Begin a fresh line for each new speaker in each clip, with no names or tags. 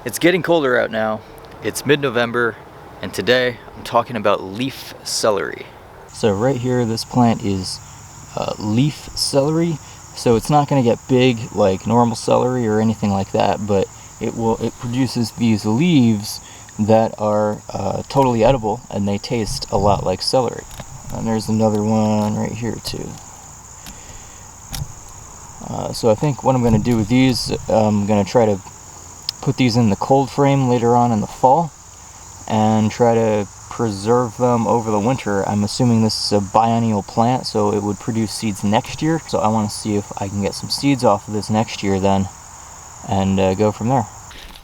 It's getting colder out now. It's mid-November, and today I'm talking about leaf celery. So right here, this plant is leaf celery. So it's not going to get big like normal celery or anything like that, but it produces these leaves that are totally edible, and they taste a lot like celery. And there's another one right here too. So I think what I'm going to do with these, I'm going to try to put these in the cold frame later on in the fall and try to preserve them over the winter. I'm assuming this is a biennial plant, so it would produce seeds next year. So I want to see if I can get some seeds off of this next year then, and go from there.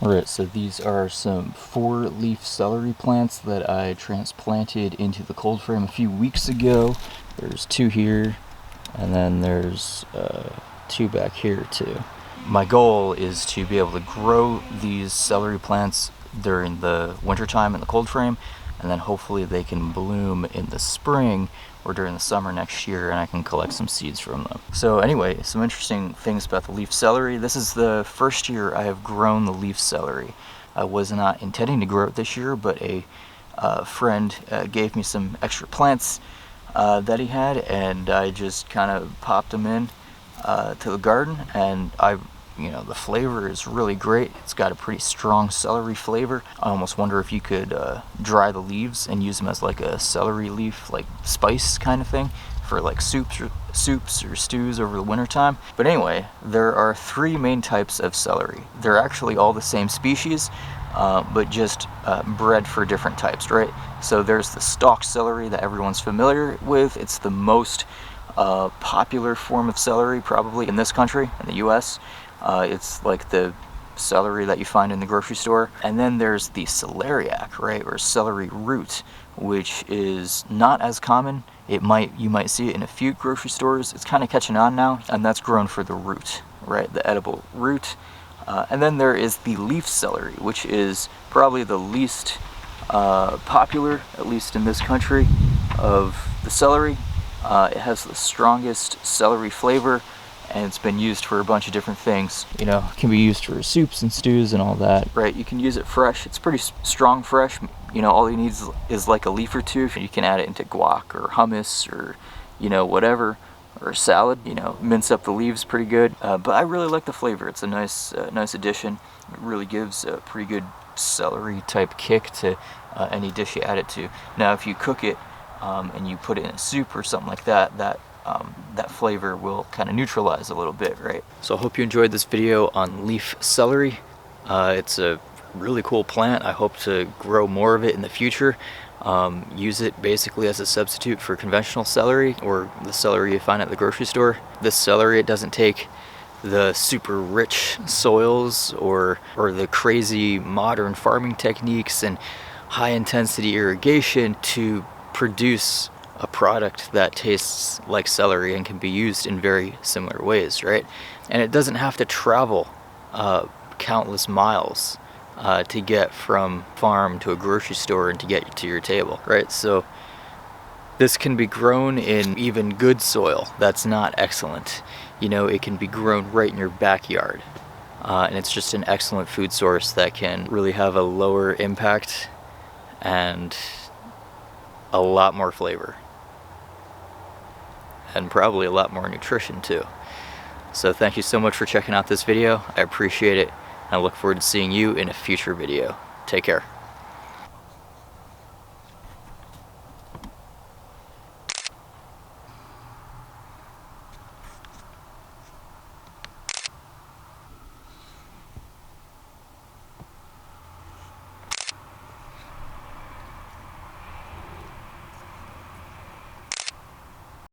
Alright, so these are some 4-leaf celery plants that I transplanted into the cold frame a few weeks ago. There's 2 here, and then there's 2 back here too. My goal is to be able to grow these celery plants during the wintertime in the cold frame, and then hopefully they can bloom in the spring or during the summer next year, and I can collect some seeds from them. So anyway, some interesting things about the leaf celery. This is the first year I have grown the leaf celery. I was not intending to grow it this year, but a friend gave me some extra plants that he had, and I just kind of popped them in to the garden, and the flavor is really great. It's got a pretty strong celery flavor. I almost wonder if you could dry the leaves and use them as like a celery leaf, like spice kind of thing for like soups or stews over the winter time. But anyway, there are 3 main types of celery. They're actually all the same species, but just bred for different types, right? So there's the stalk celery that everyone's familiar with. It's the most popular form of celery probably in this country, in the US. It's like the celery that you find in the grocery store. And then there's the celeriac, right, or celery root, which is not as common. You might see it in a few grocery stores. It's kind of catching on now, and that's grown for the root, right, the edible root. And then there is the leaf celery, which is probably the least popular, at least in this country, of the celery. It has the strongest celery flavor, and it's been used for a bunch of different things. You know, it can be used for soups and stews and all that. Right, you can use it fresh. It's pretty strong fresh. You know, all you need is like a leaf or 2. You can add it into guac or hummus or, whatever, or salad. Mince up the leaves pretty good. But I really like the flavor. It's a nice addition. It really gives a pretty good celery type kick to any dish you add it to. Now, if you cook it and you put it in a soup or something like that, that flavor will kind of neutralize a little bit, right? So I hope you enjoyed this video on leaf celery. It's a really cool plant. I hope to grow more of it in the future. Use it basically as a substitute for conventional celery or the celery you find at the grocery store. This celery, it doesn't take the super rich soils or the crazy modern farming techniques and high intensity irrigation to produce a product that tastes like celery and can be used in very similar ways, right? And it doesn't have to travel countless miles to get from farm to a grocery store and to get to your table, right? So this can be grown in even good soil that's not excellent. It can be grown right in your backyard, and it's just an excellent food source that can really have a lower impact and a lot more flavor, and probably a lot more nutrition too. So thank you so much for checking out this video. I appreciate it, and I look forward to seeing you in a future video. Take care.